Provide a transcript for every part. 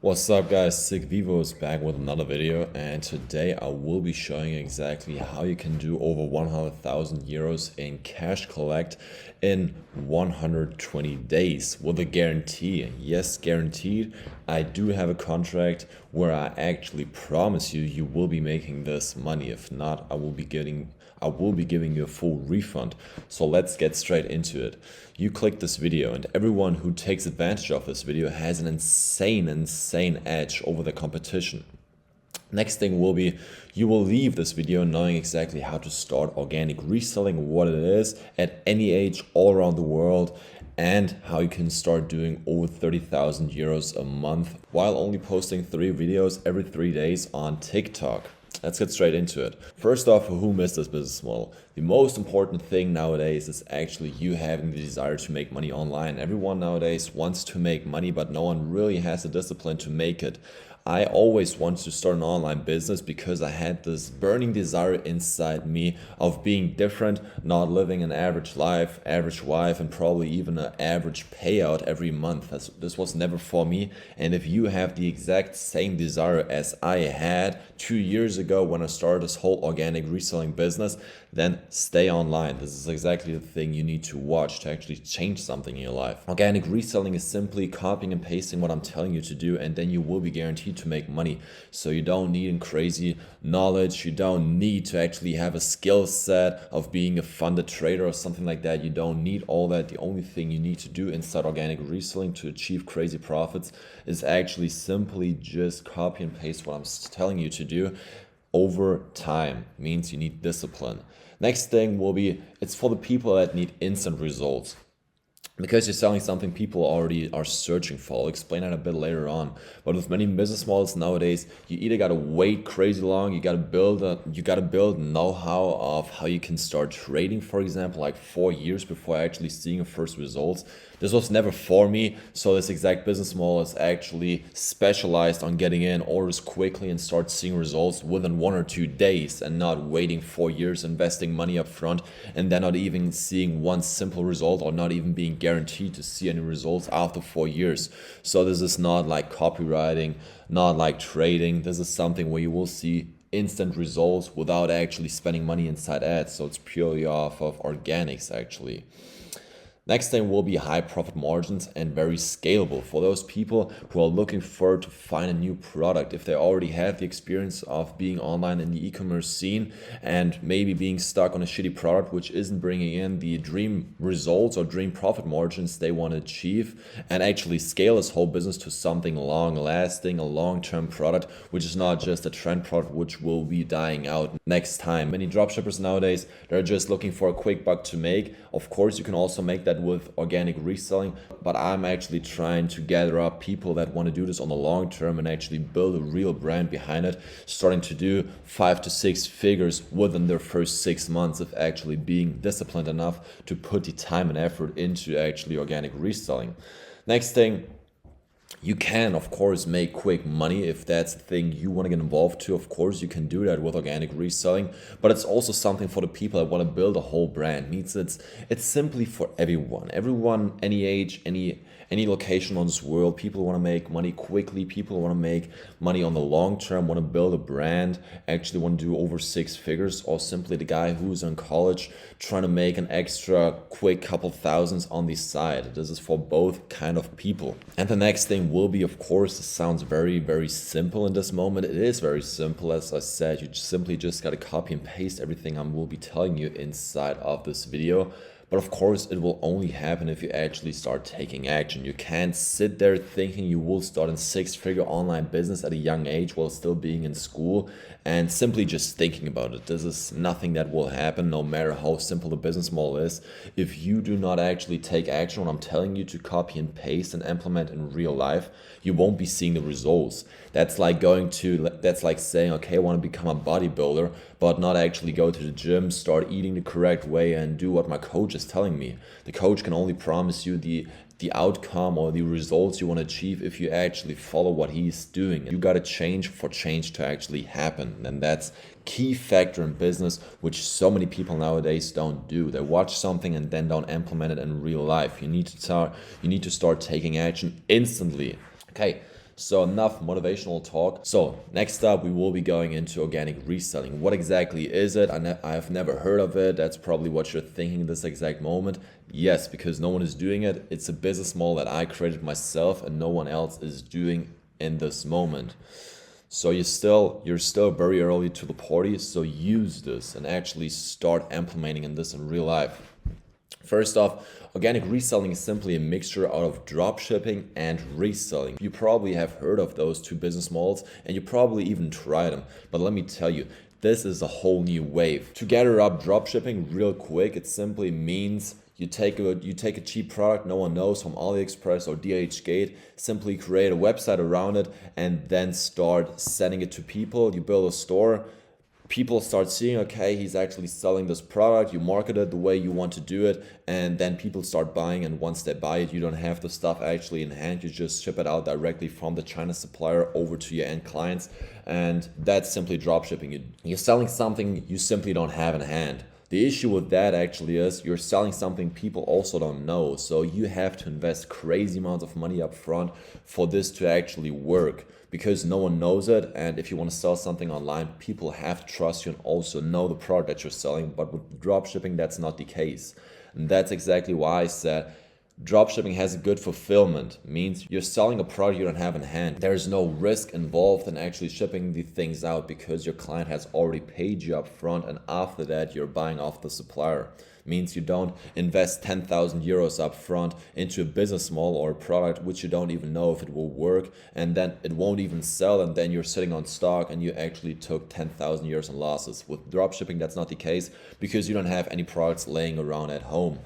What's up guys, Sick Vivo is back with another video, and today I will be showing you exactly how you can do over 100,000 euros in cash collect in 120 days with a guarantee. Yes, guaranteed. I do have a contract where I actually promise you will be making this money. If not, I will be giving you a full refund. So let's get straight into it. You click this video, and everyone who takes advantage of this video has an insane edge over the competition. Next thing will be, you will leave this video knowing exactly how to start organic reselling, what it is at any age all around the world, and how you can start doing over 30,000 euros a month while only posting 3 videos every 3 days on TikTok. Let's get straight into it. First off, who missed this business model? The most important thing nowadays is actually you having the desire to make money online. Everyone nowadays wants to make money, but no one really has the discipline to make it. I always wanted to start an online business because I had this burning desire inside me of being different, not living an average life, average wife, and probably even an average payout every month. This was never for me. And if you have the exact same desire as I had 2 years ago when I started this whole organic reselling business, then stay online. This is exactly the thing you need to watch to actually change something in your life. Organic reselling is simply copying and pasting what I'm telling you to do, and then you will be guaranteed to make money. So you don't need crazy knowledge. You don't need to actually have a skill set of being a funded trader or something like that. You don't need all that. The only thing you need to do inside organic reselling to achieve crazy profits is actually simply just copy and paste what I'm telling you to do over time. Means you need discipline. Next thing will be, it's for the people that need instant results. Because you're selling something people already are searching for. I'll explain that a bit later on. But with many business models nowadays, you either gotta wait crazy long, you gotta build know-how of how you can start trading, for example, like 4 years before actually seeing the first results. This was never for me, so this exact business model is actually specialized on getting in orders quickly and start seeing results within 1 or 2 days, and not waiting 4 years, investing money up front, and then not even seeing one simple result, or not even being guaranteed to see any results after 4 years. So this is not like copywriting, not like trading. This is something where you will see instant results without actually spending money inside ads. So it's purely off of organics actually. Next thing will be high profit margins and very scalable for those people who are looking forward to find a new product. If they already have the experience of being online in the e-commerce scene and maybe being stuck on a shitty product which isn't bringing in the dream results or dream profit margins they want to achieve, and actually scale this whole business to something long lasting, a long-term product, which is not just a trend product which will be dying out next time. Many dropshippers nowadays, they're just looking for a quick buck to make. Of course, you can also make that with organic reselling, but I'm actually trying to gather up people that want to do this on the long term and actually build a real brand behind it, starting to do 5 to 6 figures within their first 6 months of actually being disciplined enough to put the time and effort into actually organic reselling. Next thing, you can, of course, make quick money if that's the thing you want to get involved to. Of course, you can do that with organic reselling, but it's also something for the people that want to build a whole brand. Means it's simply for everyone, any age, any location on this world. People want to make money quickly. People want to make money on the long term, want to build a brand, actually want to do over 6 figures, or simply the guy who's in college trying to make an extra quick couple thousands on the side. This is for both kind of people. And the next thing will be, of course, this sounds very simple in this moment. It is very simple. As I said, you simply just got to copy and paste everything I will be telling you inside of this video. But of course, it will only happen if you actually start taking action. You can't sit there thinking you will start a 6-figure online business at a young age while still being in school and simply just thinking about it. This is nothing that will happen, no matter how simple the business model is. If you do not actually take action when I'm telling you to copy and paste and implement in real life, you won't be seeing the results. That's like saying, okay, I want to become a bodybuilder, but not actually go to the gym, start eating the correct way, and do what my coach is telling me. The coach can only promise you the outcome or the results you want to achieve if you actually follow what he's doing. You got to change for change to actually happen. And that's key factor in business, which so many people nowadays don't do. They watch something and then don't implement it in real life. You need to start taking action instantly. Okay, So enough motivational talk. So next up, we will be going into organic reselling. What exactly is it? I've never heard of it. That's probably what you're thinking this exact moment. Yes, because no one is doing it. It's a business model that I created myself and no one else is doing in this moment. So you're still very early to the party. So use this and actually start implementing this in real life. First off, organic reselling is simply a mixture out of dropshipping and reselling. You probably have heard of those two business models and you probably even tried them. But let me tell you, this is a whole new wave. To gather up dropshipping real quick, it simply means you take a cheap product no one knows from AliExpress or DHgate, simply create a website around it and then start sending it to people. You build a store. People start seeing, okay, he's actually selling this product, you market it the way you want to do it, and then people start buying, and once they buy it, you don't have the stuff actually in hand, you just ship it out directly from the China supplier over to your end clients, and that's simply dropshipping. You're selling something you simply don't have in hand. The issue with that actually is you're selling something people also don't know, so you have to invest crazy amounts of money up front for this to actually work. Because no one knows it, and if you want to sell something online, people have to trust you and also know the product that you're selling. But with dropshipping, that's not the case. And that's exactly why I said dropshipping has a good fulfillment. Means you're selling a product you don't have in hand. There's no risk involved in actually shipping the things out because your client has already paid you up front, and after that, you're buying off the supplier. Means you don't invest 10,000 euros up front into a business model or a product which you don't even know if it will work, and then it won't even sell, and then you're sitting on stock and you actually took 10,000 euros in losses. With dropshipping, that's not the case because you don't have any products laying around at home.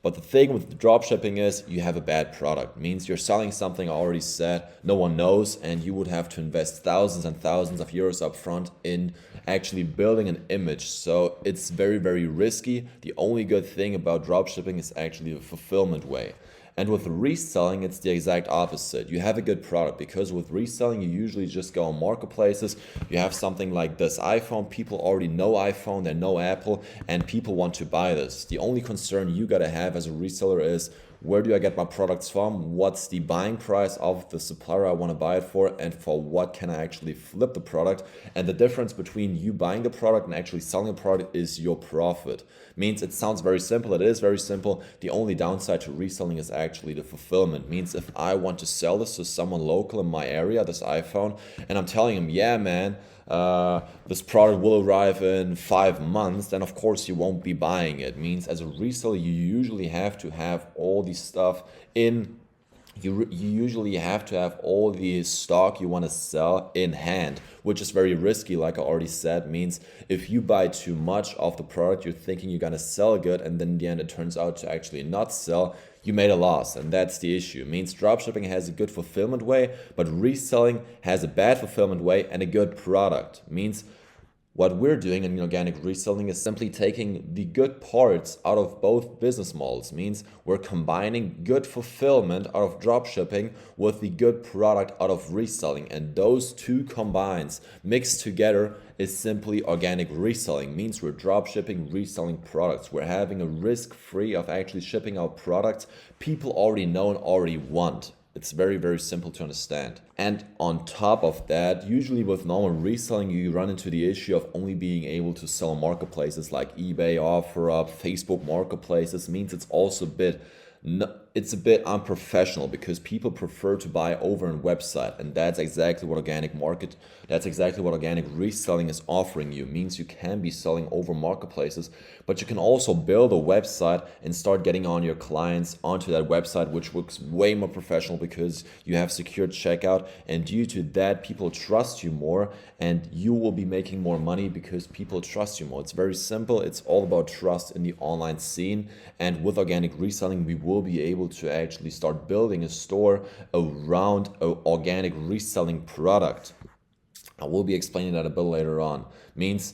But the thing with dropshipping is you have a bad product. It means you're selling something I already said, no one knows, and you would have to invest thousands and thousands of euros up front in actually building an image. So it's very, very risky. The only good thing about dropshipping is actually the fulfillment way. And with reselling, it's the exact opposite. You have a good product because with reselling, you usually just go on marketplaces. You have something like this iPhone. People already know iPhone, they know Apple, and people want to buy this. The only concern you gotta have as a reseller is, where do I get my products from? What's the buying price of the supplier I want to buy it for? And for what can I actually flip the product? And the difference between you buying the product and actually selling the product is your profit. Means it sounds very simple. It is very simple. The only downside to reselling is actually the fulfillment. Means if I want to sell this to someone local in my area, this iPhone, and I'm telling him, yeah, man, this product will arrive in 5 months, then of course you won't be buying it. Means as a reseller, you usually have to have all the stuff in. You usually have to have all the stock you want to sell in hand, which is very risky, like I already said. Means if you buy too much of the product, you're thinking you're gonna sell good, and then in the end it turns out to actually not sell, you made a loss, and that's the issue. It means dropshipping has a good fulfillment way, but reselling has a bad fulfillment way and a good product. It means what we're doing in organic reselling is simply taking the good parts out of both business models. It means we're combining good fulfillment out of dropshipping with the good product out of reselling. And those two combines, mixed together, is simply organic reselling. It means we're dropshipping, reselling products. We're having a risk-free of actually shipping out products people already know and already want. It's very, very simple to understand. And on top of that, usually with normal reselling, you run into the issue of only being able to sell on marketplaces like eBay, OfferUp, Facebook marketplaces. Means it's also a bit unprofessional because people prefer to buy over a website, and that's exactly what organic reselling is offering you. It means you can be selling over marketplaces, but you can also build a website and start getting on your clients onto that website, which looks way more professional because you have secured checkout, and due to that, people trust you more, and you will be making more money because people trust you more. It's very simple. It's all about trust in the online scene, and with organic reselling, we will be able to actually start building a store around an organic reselling product. I will be explaining that a bit later on. Means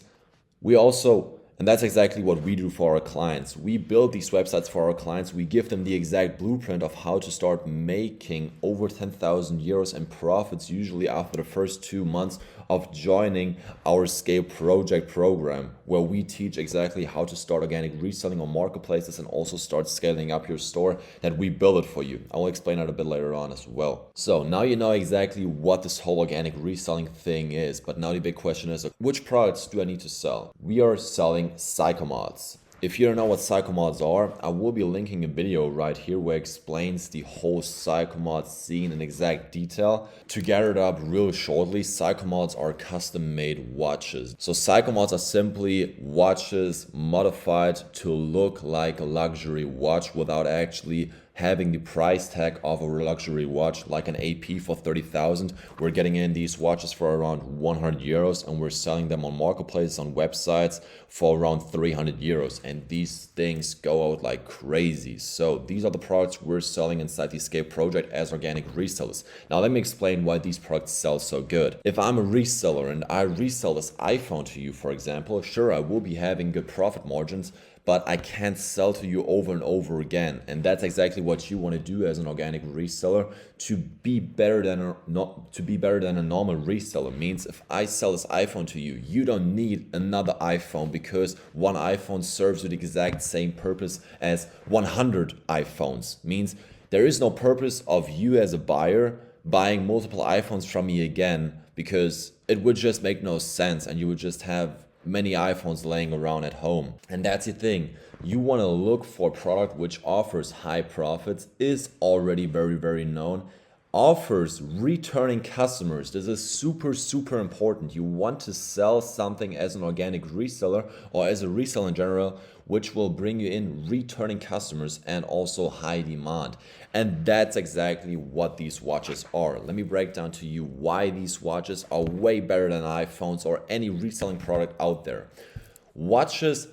we also And that's exactly what we do for our clients. We build these websites for our clients. We give them the exact blueprint of how to start making over 10,000 euros in profits, usually after the first 2 months of joining our Scale Project program, where we teach exactly how to start organic reselling on marketplaces and also start scaling up your store, that we build it for you. I will explain that a bit later on as well. So now you know exactly what this whole organic reselling thing is, but now the big question is, which products do I need to sell? We are selling psychomods. If you don't know what psychomods are, I will be linking a video right here where it explains the whole psychomod scene in exact detail. To gather it up real shortly, psychomods are custom-made watches. So psychomods are simply watches modified to look like a luxury watch without actually having the price tag of a luxury watch like an AP for 30,000. We're getting in these watches for around 100 euros and we're selling them on marketplaces, on websites for around 300 euros. And these things go out like crazy. So these are the products we're selling inside the Scale Project as organic resellers. Now let me explain why these products sell so good. If I'm a reseller and I resell this iPhone to you, for example, sure, I will be having good profit margins, but I can't sell to you over and over again. And that's exactly what you want to do as an organic reseller to be better than a normal reseller. Means if I sell this iPhone to you, you don't need another iPhone because one iPhone serves you the exact same purpose as 100 iPhones. Means there is no purpose of you as a buyer buying multiple iPhones from me again, because it would just make no sense and you would just have many iPhones laying around at home. And that's the thing. You want to look for a product which offers high profits, is already very, very known, offers returning customers. This is super, super important. You want to sell something as an organic reseller or as a reseller in general, which will bring you in returning customers and also high demand. And that's exactly what these watches are. Let me break down to you why these watches are way better than iPhones or any reselling product out there. Watches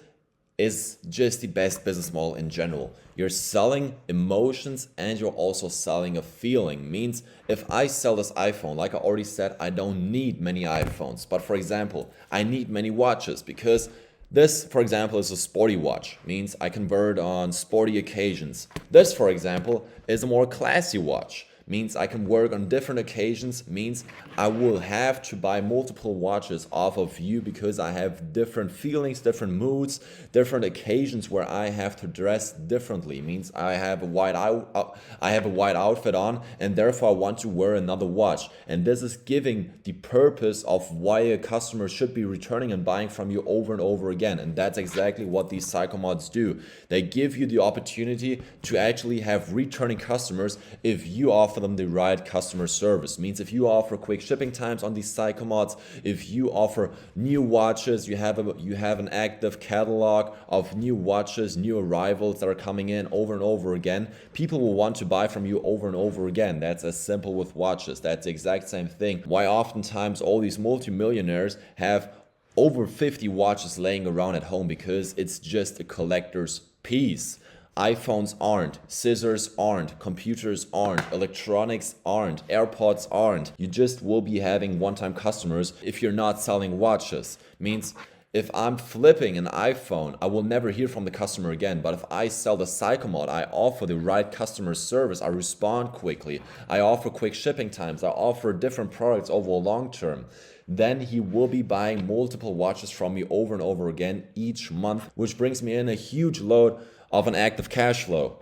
is just the best business model in general. You're selling emotions and you're also selling a feeling. Means if I sell this iPhone, like I already said, I don't need many iPhones. But for example, I need many watches because this, for example, is a sporty watch. Means I can wear it on sporty occasions. This, for example, is a more classy watch. Means I can work on different occasions, means I will have to buy multiple watches off of you because I have different feelings, different moods, different occasions where I have to dress differently. Means I have a white outfit on and therefore I want to wear another watch. And this is giving the purpose of why a customer should be returning and buying from you over and over again. And that's exactly what these psychomods do. They give you the opportunity to actually have returning customers if you offer them the right customer service. Means if you offer quick shipping times on these psychomods, if you offer new watches, you have an active catalog of new watches, new arrivals that are coming in over and over again, people will want to buy from you over and over again. That's as simple with watches. That's the exact same thing. Why oftentimes all these multimillionaires have over 50 watches laying around at home, because it's just a collector's piece. iPhones aren't, scissors aren't, computers aren't, electronics aren't, AirPods aren't. You just will be having one-time customers if you're not selling watches. Means if I'm flipping an iPhone, I will never hear from the customer again. But if I sell the psychomod, I offer the right customer service, I respond quickly, I offer quick shipping times, I offer different products over a long term, then he will be buying multiple watches from me over and over again each month, which brings me in a huge load of an active cash flow.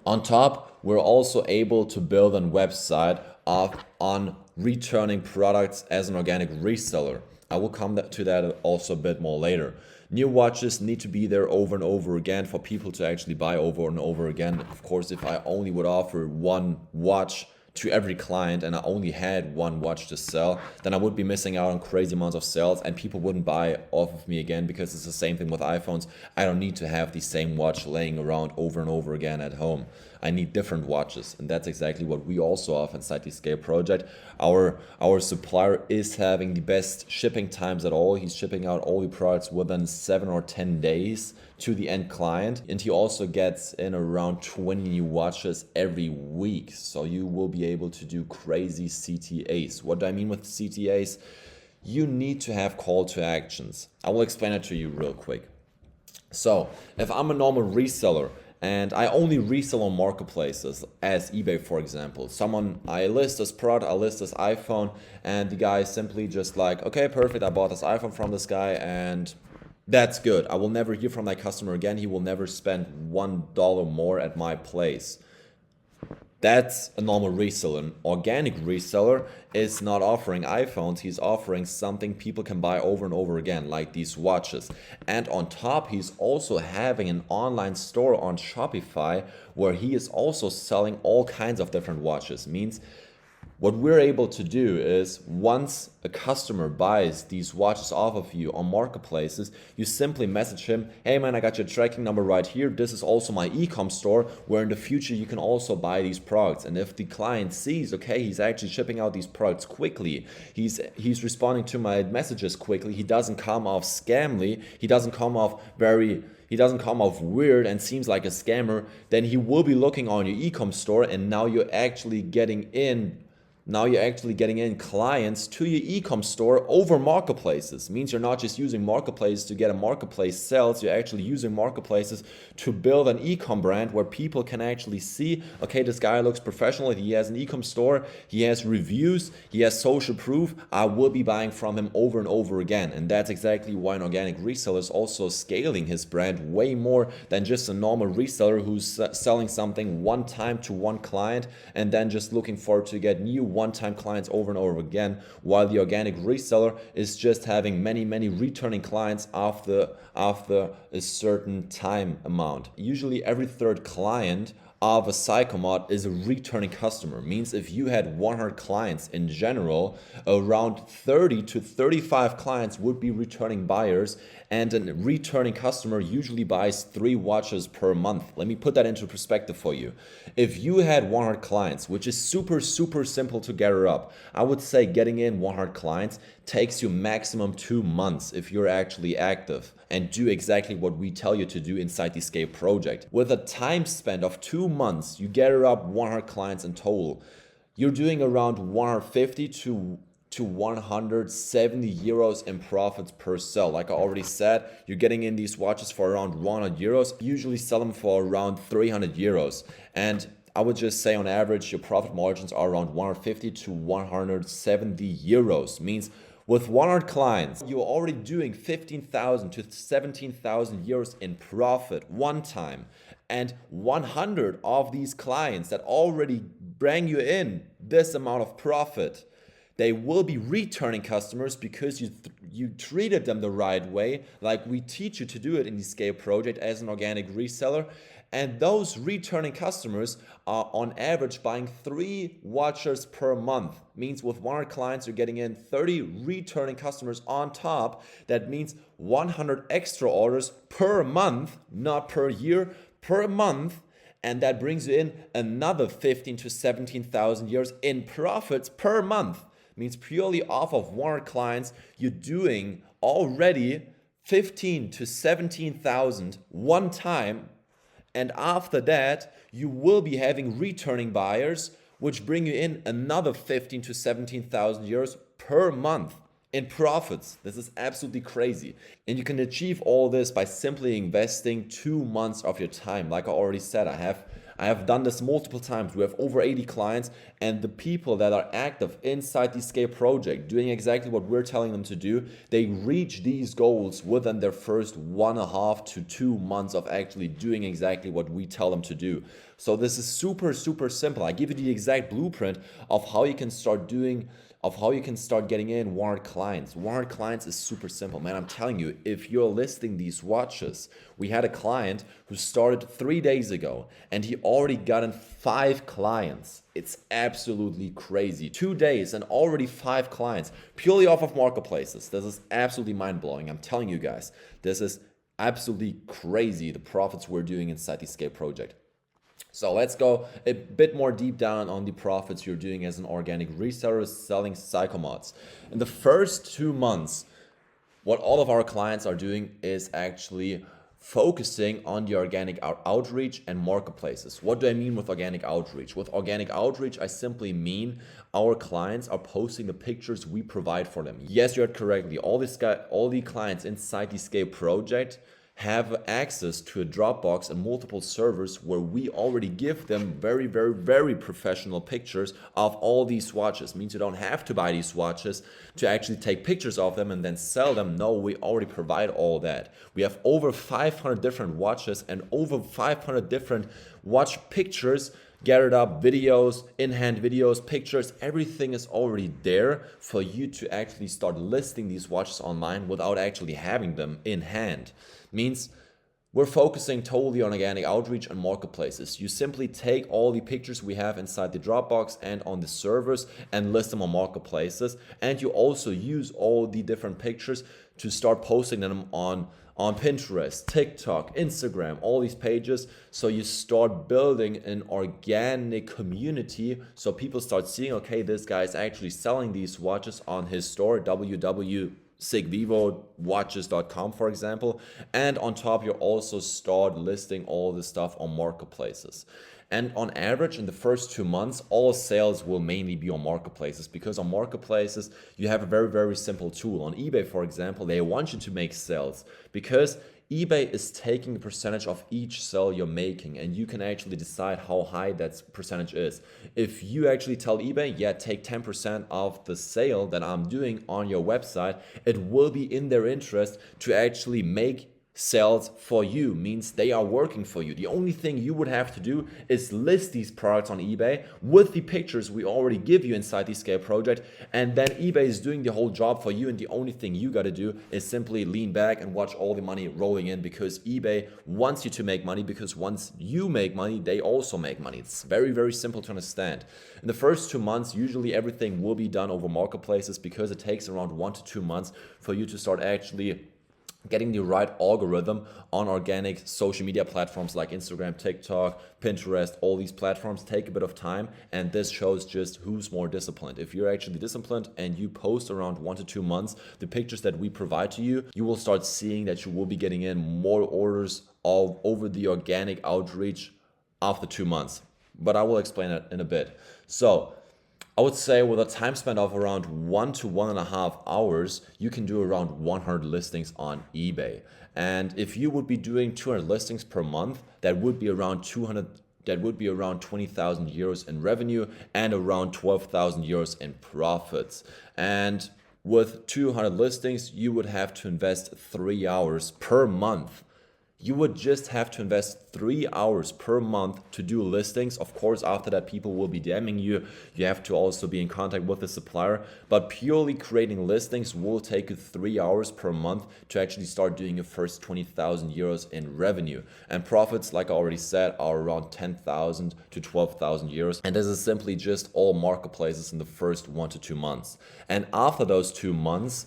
On top, we're also able to build a website on returning products as an organic reseller. I will come to that also a bit more later. New watches need to be there over and over again for people to actually buy over and over again. Of course, if I only would offer one watch to every client and I only had one watch to sell, then I would be missing out on crazy amounts of sales and people wouldn't buy off of me again, because it's the same thing with iPhones. I don't need to have the same watch laying around over and over again at home. I need different watches, and that's exactly what we also offer inside the Scale Project. Our supplier is having the best shipping times at all. He's shipping out all the products within 7 or 10 days to the end client, and he also gets in around 20 new watches every week. So you will be able to do crazy CTAs. What do I mean with CTAs? you need to have call to actions. I will explain it to you real quick. So if I'm a normal reseller and I only resell on marketplaces as eBay, for example, I list this product, I list this iPhone, and the guy is simply just like, okay, perfect, I bought this iPhone from this guy and that's good. I will never hear from that customer again. He will never spend $1 more at my place. That's a normal reseller. An organic reseller is not offering iPhones. He's offering something people can buy over and over again, like these watches. And on top, he's also having an online store on Shopify where he is also selling all kinds of different watches. Means what we're able to do is once a customer buys these watches off of you on marketplaces, you simply message him, hey man, I got your tracking number right here. This is also my e-com store where in the future you can also buy these products. And if the client sees, okay, he's actually shipping out these products quickly, he's responding to my messages quickly, he doesn't come off scamly, he doesn't come off weird and seems like a scammer, then he will be looking on your e-com store, and now you're actually getting in clients to your e-com store over marketplaces. Means you're not just using marketplaces to get a marketplace sales, you're actually using marketplaces to build an e-com brand where people can actually see, okay, this guy looks professional, he has an e-com store, he has reviews, he has social proof, I will be buying from him over and over again. And that's exactly why an organic reseller is also scaling his brand way more than just a normal reseller who's selling something one time to one client and then just looking forward to get new one-time clients over and over again, while the organic reseller is just having many returning clients after a certain time amount. Usually every third client of a psychomod is a returning customer. Means if you had 100 clients in general, around 30 to 35 clients would be returning buyers, and a returning customer usually buys 3 watches per month. Let me put that into perspective for you. If you had 100 clients, which is super simple to gather up, I would say getting in 100 clients takes you maximum 2 months if you're actually active and do exactly what we tell you to do inside the Scale project. With a time spent of 2 months, you gather up 100 clients in total. You're doing around 150 to 170 euros in profits per sell. Like I already said, you're getting in these watches for around 100 euros. You usually sell them for around 300 euros. And I would just say on average, your profit margins are around 150 to 170 euros. Means with 100 clients, you're already doing 15,000 to 17,000 euros in profit one time. And 100 of these clients that already bring you in this amount of profit, they will be returning customers because you treated them the right way, like we teach you to do it in the Scale project as an organic reseller. And those returning customers are on average buying 3 watches per month. Means with 100 clients, you're getting in 30 returning customers on top. That means 100 extra orders per month, not per year, per month. And that brings you in another 15 to 17,000 euros in profits per month. Means purely off of 100 clients, you're doing already 15 to 17,000 one time. And after that, you will be having returning buyers, which bring you in another 15 to 17,000 euros per month in profits. This is absolutely crazy. And you can achieve all this by simply investing 2 months of your time. Like I already said, I have done this multiple times. We have over 80 clients, and the people that are active inside the Scale project, doing exactly what we're telling them to do, they reach these goals within their first 1.5 to 2 months of actually doing exactly what we tell them to do. So this is super simple. I give you the exact blueprint of how you can start getting in 100 clients. 100 clients is super simple, man. I'm telling you, if you're listing these watches, we had a client who started 3 days ago and he already got in 5 clients. It's absolutely crazy. 2 days and already 5 clients purely off of marketplaces. This is absolutely mind-blowing. I'm telling you guys, this is absolutely crazy, the profits we're doing inside the Scale project. So let's go a bit more deep down on the profits you're doing as an organic reseller selling psychomods. In the first 2 months, what all of our clients are doing is actually focusing on the organic outreach and marketplaces. What do I mean with organic outreach? With organic outreach, I simply mean our clients are posting the pictures we provide for them. Yes, you heard correctly. All the clients inside the Scale project have access to a Dropbox and multiple servers where we already give them very, very, very professional pictures of all these swatches. Means you don't have to buy these swatches to actually take pictures of them and then sell them. No, we already provide all that. We have over 500 different watches and over 500 different watch pictures gathered up, videos, in-hand videos, pictures, everything is already there for you to actually start listing these watches online without actually having them in hand. Means we're focusing totally on organic outreach and marketplaces. You simply take all the pictures we have inside the Dropbox and on the servers and list them on marketplaces. And you also use all the different pictures to start posting them on Pinterest, TikTok, Instagram, all these pages. So you start building an organic community. So people start seeing, okay, this guy is actually selling these watches on his store, www.sigvivowatches.com, for example. And on top, you also start listing all the stuff on marketplaces. And on average, in the first 2 months, all sales will mainly be on marketplaces, because on marketplaces, you have a very, very simple tool. On eBay, for example, they want you to make sales because eBay is taking a percentage of each sale you're making, and you can actually decide how high that percentage is. If you actually tell eBay, yeah, take 10% of the sale that I'm doing on your website, it will be in their interest to actually make sales for you. Means they are working for you. The only thing you would have to do is list these products on eBay with the pictures we already give you inside the Scale project, and then eBay is doing the whole job for you, and the only thing you got to do is simply lean back and watch all the money rolling in, because eBay wants you to make money, because once you make money, they also make money. It's very, very simple to understand. In the first 2 months, usually everything will be done over marketplaces, because it takes around 1 to 2 months for you to start actually getting the right algorithm on organic social media platforms like Instagram, TikTok, Pinterest. All these platforms take a bit of time, and this shows just who's more disciplined. If you're actually disciplined and you post around 1 to 2 months the pictures that we provide to you, you will start seeing that you will be getting in more orders all over the organic outreach after 2 months. But I will explain that in a bit. So I would say with a time spent of around 1 to 1.5 hours, you can do around 100 listings on eBay. And if you would be doing 200 listings per month, that would be around 20,000 euros in revenue and around 12,000 euros in profits. And with 200 listings, you would have to invest 3 hours per month. You would just have to invest 3 hours per month to do listings. Of course, after that, people will be DMing you. You have to also be in contact with the supplier. But purely creating listings will take you 3 hours per month to actually start doing your first 20,000 euros in revenue. And profits, like I already said, are around 10,000 to 12,000 euros. And this is simply just all marketplaces in the first 1 to 2 months. And after those 2 months,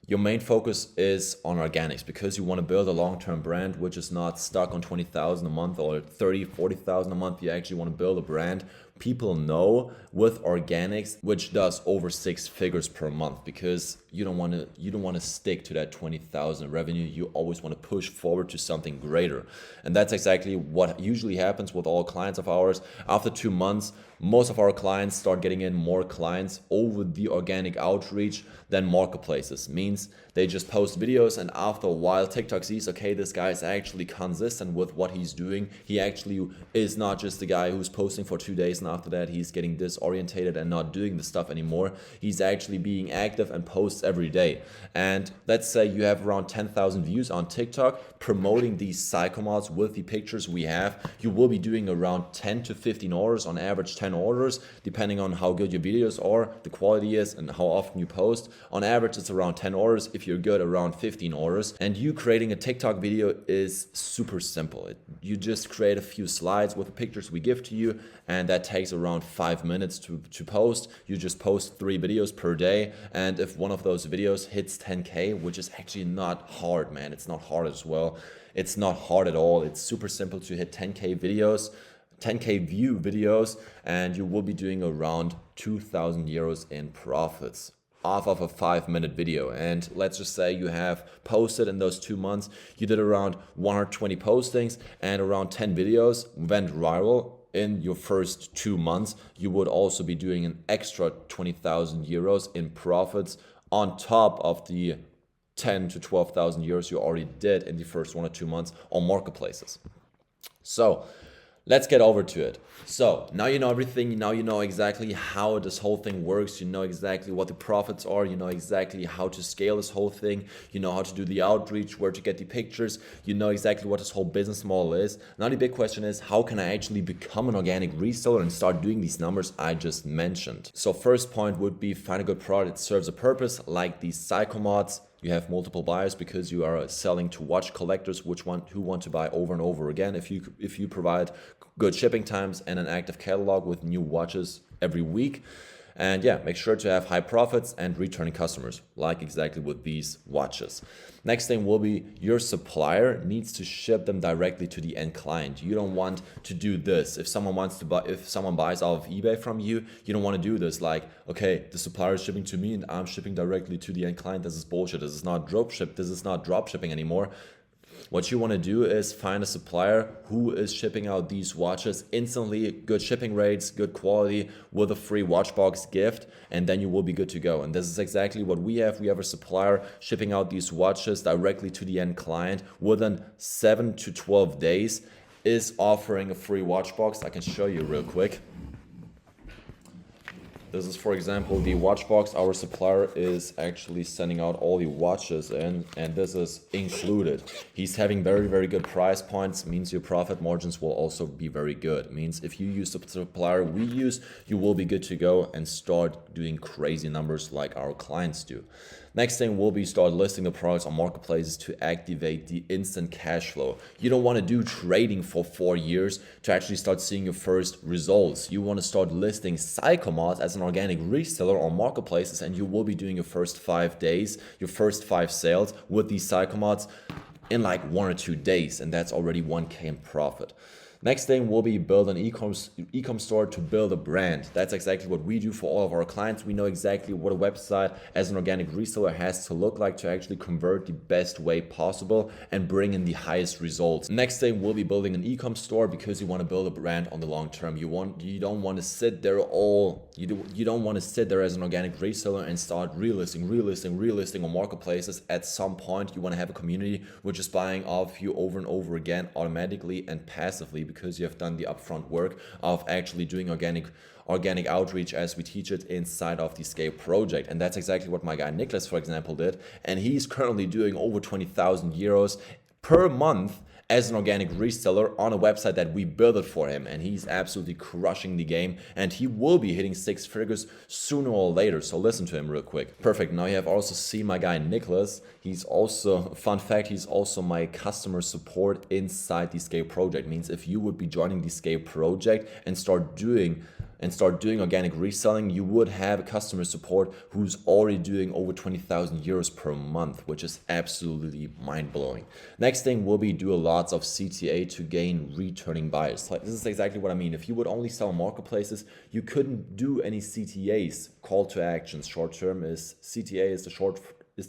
your main focus is on organics, because you want to build a long-term brand which is not stuck on 20,000 a month or 30, 40,000 a month. You actually want to build a brand people know with organics, which does over 6 figures per month, because you don't want to stick to that 20,000 revenue. You always want to push forward to something greater. And that's exactly what usually happens with all clients of ours. After 2 months, most of our clients start getting in more clients over the organic outreach than marketplaces. Means they just post videos, and after a while TikTok sees, okay, this guy is actually consistent with what he's doing. He actually is not just the guy who's posting for 2 days and after that he's getting disorientated and not doing the stuff anymore. He's actually being active and posts every day. And let's say you have around 10,000 views on TikTok promoting these psychomals with the pictures we have. You will be doing around 10 to 15 orders, on average 10 orders, depending on how good your videos are, the quality is, and how often you post. On average, it's around 10 orders. If you're good, around 15 orders. And you creating a TikTok video is super simple. You just create a few slides with the pictures we give to you, and that takes around 5 minutes to post. You just post 3 videos per day, and if one of those videos hits 10K, which is actually not hard, man, it's not hard as well. It's not hard at all. It's super simple to hit 10K videos, 10K view videos, and you will be doing around 2,000 euros in profits. off of a 5-minute video. And let's just say you have posted in those 2 months, you did around 120 postings and around 10 videos went viral in your first 2 months. You would also be doing an extra 20,000 euros in profits on top of the 10 to 12,000 euros you already did in the first 1 or 2 months on marketplaces. So let's get over to it. So now you know everything. Now you know exactly how this whole thing works. You know exactly what the profits are. You know exactly how to scale this whole thing. You know how to do the outreach, where to get the pictures. You know exactly what this whole business model is. Now the big question is, how can I actually become an organic reseller and start doing these numbers I just mentioned? So first point would be find a good product that serves a purpose, like these psychomods. You have multiple buyers because you are selling to watch collectors who want to buy over and over again. If you provide good shipping times and an active catalog with new watches every week. And yeah, make sure to have high profits and returning customers, like exactly with these watches. Next thing will be your supplier needs to ship them directly to the end client. You don't want to do this. If someone buys off of eBay from you, you don't want to do this like, okay, the supplier is shipping to me and I'm shipping directly to the end client. This is bullshit. This is not drop shipping anymore. What you want to do is find a supplier who is shipping out these watches instantly, good shipping rates, good quality, with a free watch box gift, and then you will be good to go. And this is exactly what we have. We have a supplier shipping out these watches directly to the end client within 7 to 12 days, is offering a free watch box. I can show you real quick. This is, for example, the watch box. Our supplier is actually sending out all the watches in, and this is included. He's having very, very good price points, means your profit margins will also be very good. Means if you use the supplier we use, you will be good to go and start doing crazy numbers like our clients do. Next thing will be start listing the products on marketplaces to activate the instant cash flow. You don't want to do trading for 4 years to actually start seeing your first results. You want to start listing psychomods as an organic reseller on marketplaces, and you will be doing your first 5 days, your first 5 sales with these psychomods in like 1 or 2 days, and that's already 1K in profit. Next thing will be build an e-com store to build a brand. That's exactly what we do for all of our clients. We know exactly what a website as an organic reseller has to look like to actually convert the best way possible and bring in the highest results. Next thing will be building an e-com store because you want to build a brand on the long term. You don't want to sit there as an organic reseller and start relisting on marketplaces. At some point, you want to have a community which is buying off you over and over again automatically and passively, because you have done the upfront work of actually doing organic outreach as we teach it inside of the Scale project. And that's exactly what my guy Nicholas, for example, did. And he's currently doing over 20,000 euros per month as an organic reseller on a website that we built it for him, and he's absolutely crushing the game, and he will be hitting 6 figures sooner or later. So listen to him real quick. Perfect. Now you have also seen my guy Nicholas. He's also, fun fact, he's also my customer support inside the Scale project. Means if you would be joining the Scale project and start doing organic reselling, you would have a customer support who's already doing over 20,000 euros per month, which is absolutely mind-blowing. Next thing will be do lots of CTA to gain returning buyers. Like, this is exactly what I mean. If you would only sell marketplaces, you couldn't do any CTAs, call to actions. Short term is CTA is the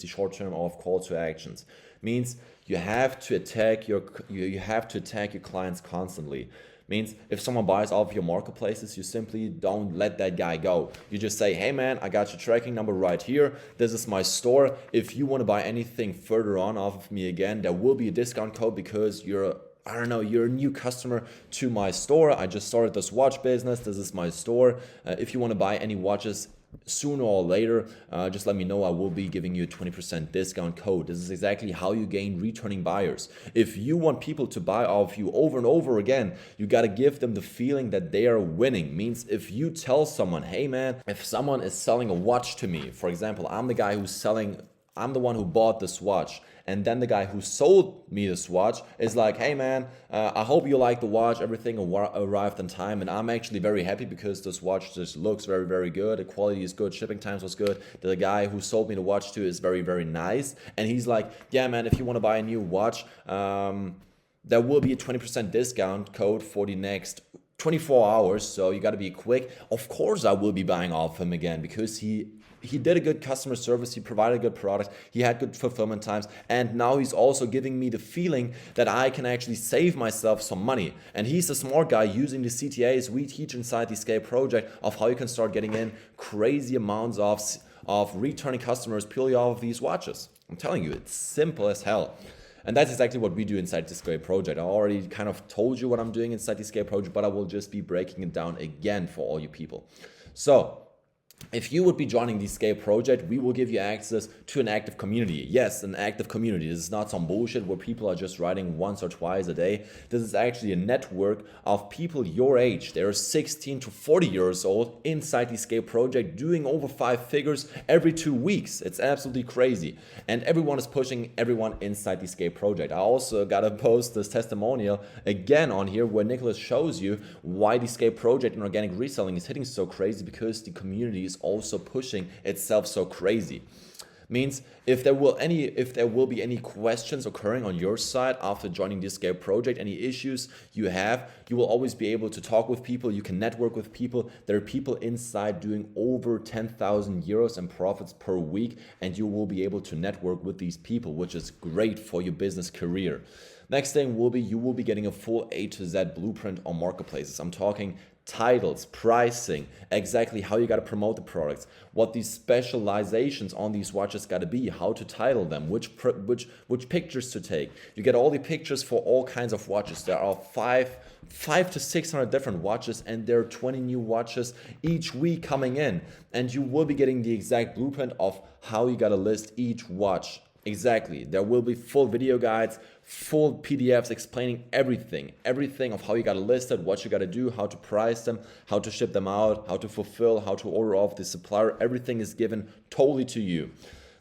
short term of call to actions. Means you have to attack your clients constantly. Means if someone buys off your marketplaces, you simply don't let that guy go. You just say, hey man, I got your tracking number right here. This is my store. If you want to buy anything further on off of me again, there will be a discount code because you're a new customer to my store. I just started this watch business. This is my store. If you want to buy any watches sooner or later, just let me know. I will be giving you a 20% discount code. This is exactly how you gain returning buyers. If you want people to buy off you over and over again, you got to give them the feeling that they are winning. Means if you tell someone, hey man, if someone is selling a watch to me, for example, I'm the one who bought this watch, and then the guy who sold me this watch is like, hey man, I hope you like the watch, everything arrived on time, and I'm actually very happy because this watch just looks very, very good, the quality is good, shipping times was good, the guy who sold me the watch to is very, very nice, and he's like, yeah man, if you want to buy a new watch, there will be a 20% discount code for the next 24 hours, so you got to be quick. Of course, I will be buying off him again because he did a good customer service, he provided a good product, he had good fulfillment times, and now he's also giving me the feeling that I can actually save myself some money. And he's a smart guy using the CTAs we teach inside the Scale project of how you can start getting in crazy amounts of returning customers purely off of these watches. I'm telling you, it's simple as hell. And that's exactly what we do inside the Scale project. I already kind of told you what I'm doing inside the Scale project, but I will just be breaking it down again for all you people. So if you would be joining the Scale project, we will give you access to an active community. Yes, an active community. This is not some bullshit where people are just writing once or twice a day. This is actually a network of people your age. They're 16 to 40 years old inside the Scale project doing over 5 figures every 2 weeks. It's absolutely crazy. And everyone is pushing everyone inside the Scale project. I also got to post this testimonial again on here where Nicholas shows you why the Scale project and organic reselling is hitting so crazy, because the community is also pushing itself so crazy. Means if there will be any questions occurring on your side after joining this Scale project, any issues you have, you will always be able to talk with people, you can network with people. There are people inside doing over 10,000 euros in profits per week, and you will be able to network with these people, which is great for your business career. Next thing will be, you will be getting a full A to Z blueprint on marketplaces. I'm talking titles, pricing, exactly how you got to promote the products, what these specializations on these watches got to be, how to title them, which pictures to take. You get all the pictures for all kinds of watches. There are 500 to 600 different watches, and there are 20 new watches each week coming in, and you will be getting the exact blueprint of how you got to list each watch. Exactly. There will be full video guides, full PDFs explaining everything of how you got to list it, what you got to do, how to price them, how to ship them out, how to fulfill, how to order off the supplier. Everything is given totally to you.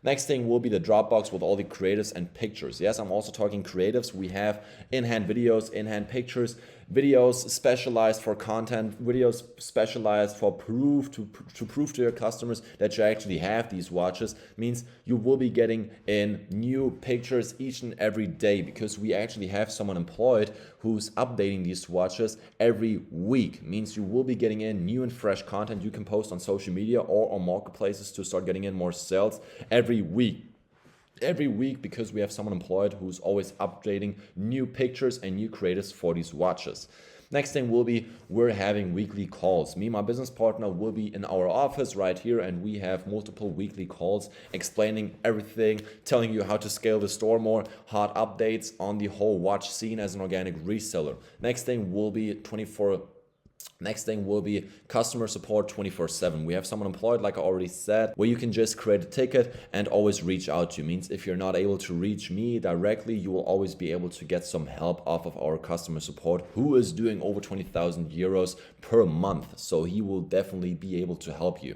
Next thing will be the Dropbox with all the creatives and pictures. Yes, I'm also talking creatives. We have in-hand videos, in-hand pictures, videos specialized for content, videos specialized for proof to prove to your customers that you actually have these watches. Means you will be getting in new pictures each and every day, because we actually have someone employed who's updating these watches every week. Means you will be getting in new and fresh content you can post on social media or on marketplaces to start getting in more sales every week. Because we have someone employed who's always updating new pictures and new creatives for these watches. Next thing will be, we're having weekly calls. Me and my business partner will be in our office right here, and we have multiple weekly calls explaining everything, telling you how to scale the store more, hot updates on the whole watch scene as an organic reseller. Next thing will be customer support 24/7. We have someone employed, like I already said, where you can just create a ticket and always reach out to. Means if you're not able to reach me directly, you will always be able to get some help off of our customer support, who is doing over 20,000 euros per month. So he will definitely be able to help you.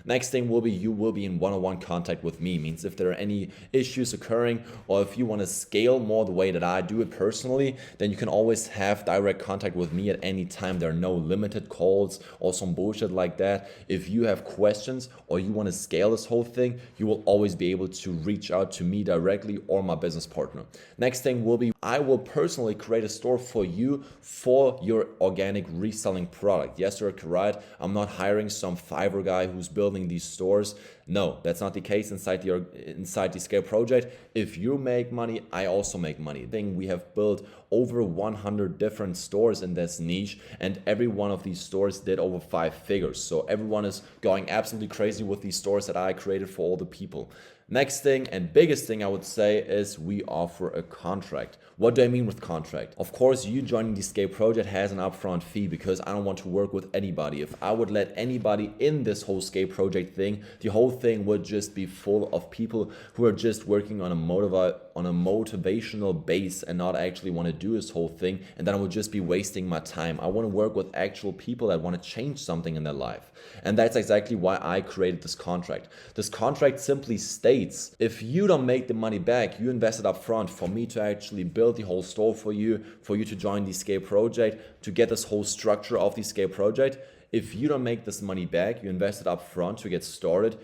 Next thing will be, you will be in one-on-one contact with me. Means if there are any issues occurring, or if you want to scale more the way that I do it personally, then you can always have direct contact with me at any time. There are no limited calls or some bullshit like that. If you have questions or you want to scale this whole thing, you will always be able to reach out to me directly or my business partner. Next thing will be, I will personally create a store for you for your organic reselling product. Yes, you're correct. I'm not hiring some Fiverr guy who's building these stores. No, that's not the case inside the Scale project. If you make money, I also make money. We have built over 100 different stores in this niche, and every one of these stores did over 5 figures. So everyone is going absolutely crazy with these stores that I created for all the people. Next thing and biggest thing I would say is, we offer a contract. What do I mean with contract? Of course, you joining the Scale project has an upfront fee, because I don't want to work with anybody. If I would let anybody in this whole Scale project thing, the whole thing would just be full of people who are just working on a motivational base and not actually want to do this whole thing, and then I would just be wasting my time. I want to work with actual people that want to change something in their life. And that's exactly why I created this contract. This contract simply states, if you don't make the money back you invested up front for me to actually build the whole store for you to join the Scale project, to get this whole structure of the Scale project, if you don't make this money back you invested up front to get started,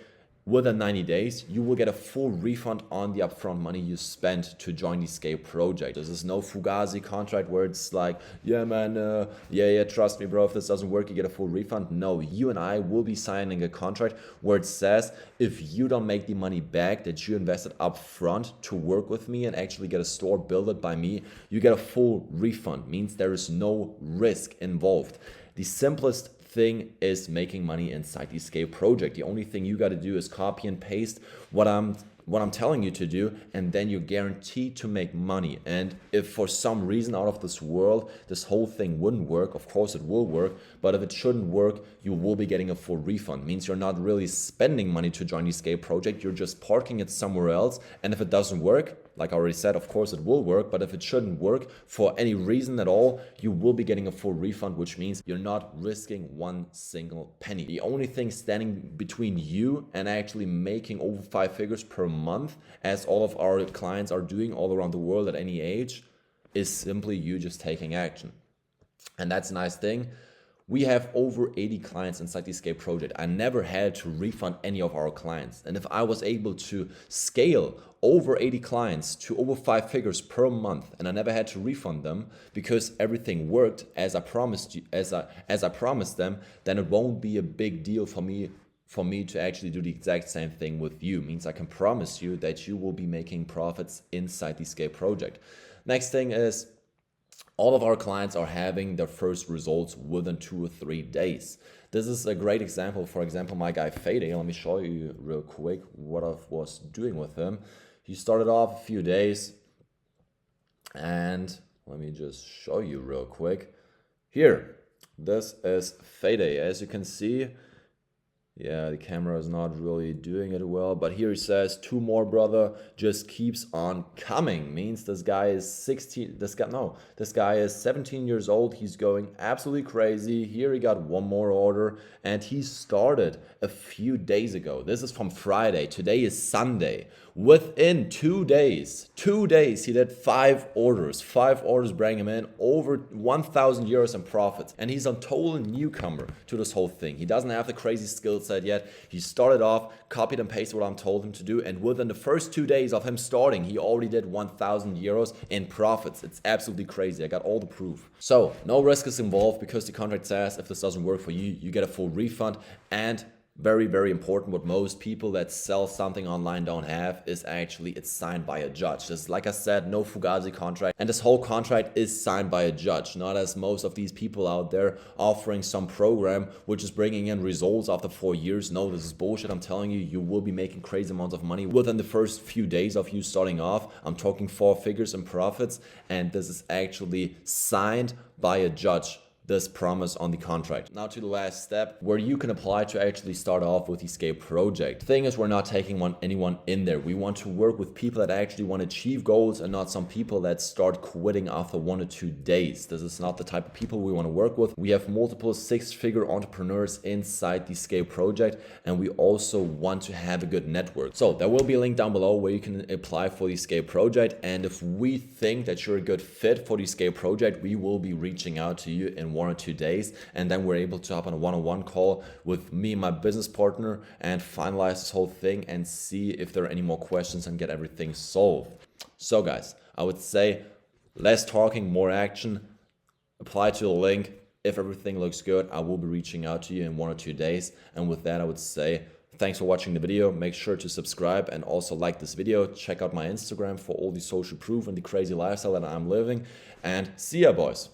within 90 days, you will get a full refund on the upfront money you spent to join the Scale project. This is no Fugazi contract where it's like, yeah, man, yeah, trust me, bro, if this doesn't work, you get a full refund. No, you and I will be signing a contract where it says if you don't make the money back that you invested up front to work with me and actually get a store built by me, you get a full refund. Means there is no risk involved. The simplest thing is making money inside the Scale project. The only thing you got to do is copy and paste what I'm telling you to do, and then you're guaranteed to make money. And if for some reason out of this world this whole thing wouldn't work, of course it will work, but if it shouldn't work, you will be getting a full refund. Means you're not really spending money to join the Scale project, you're just parking it somewhere else. And if it doesn't work, like I already said, of course it will work, but if it shouldn't work for any reason at all, you will be getting a full refund, which means you're not risking one single penny. The only thing standing between you and actually making over 5 figures per month, as all of our clients are doing all around the world at any age, is simply you just taking action. And that's a nice thing. We have over 80 clients inside the Scale project. I never had to refund any of our clients. And if I was able to scale over 80 clients to over 5 figures per month, and I never had to refund them because everything worked as I promised you, as I promised them, then it won't be a big deal for me to actually do the exact same thing with you. Means I can promise you that you will be making profits inside the Scale project. Next thing is, all of our clients are having their first results within 2 or 3 days. This is a great example. For example, my guy Fade, let me show you real quick what I was doing with him. He started off a few days, and let me just show you real quick. Here, this is Fade. As you can see, yeah, the camera is not really doing it well, but here he says, 2 more, brother, just keeps on coming. Means this guy is 17 years old. He's going absolutely crazy. Here he got 1 more order, and he started a few days ago. This is from Friday. Today is Sunday. Within 2 days, he did 5 orders. 5 orders bring him in over 1,000 euros in profits. And he's a total newcomer to this whole thing. He doesn't have the crazy skill set yet. He started off, copied and pasted what I'm told him to do. And within the first 2 days of him starting, he already did 1,000 euros in profits. It's absolutely crazy. I got all the proof. So no risk is involved because the contract says if this doesn't work for you, you get a full refund. And very, very important, what most people that sell something online don't have is actually it's signed by a judge. This, like I said, no Fugazi contract. And this whole contract is signed by a judge, not as most of these people out there offering some program which is bringing in results after 4 years. No, this is bullshit. I'm telling you, you will be making crazy amounts of money within the first few days of you starting off. I'm talking 4 figures in profits, and this is actually signed by a judge, this promise on the contract. Now to the last step where you can apply to actually start off with the Scale project. The thing is, we're not taking anyone in there. We want to work with people that actually want to achieve goals and not some people that start quitting after 1 or 2 days. This is not the type of people we want to work with. We have multiple 6-figure entrepreneurs inside the Scale project, and we also want to have a good network. So there will be a link down below where you can apply for the Scale project. And if we think that you're a good fit for the Scale project, we will be reaching out to you in 1 or 2 days, and then we're able to hop on a one-on-one call with me and my business partner and finalize this whole thing and see if there are any more questions and get everything solved. So guys, I would say less talking, more action. Apply to the link. If everything looks good, I will be reaching out to you in 1 or 2 days. And with that, I would say thanks for watching the video. Make sure to subscribe and also like this video. Check out my Instagram for all the social proof and the crazy lifestyle that I'm living. And see ya, boys.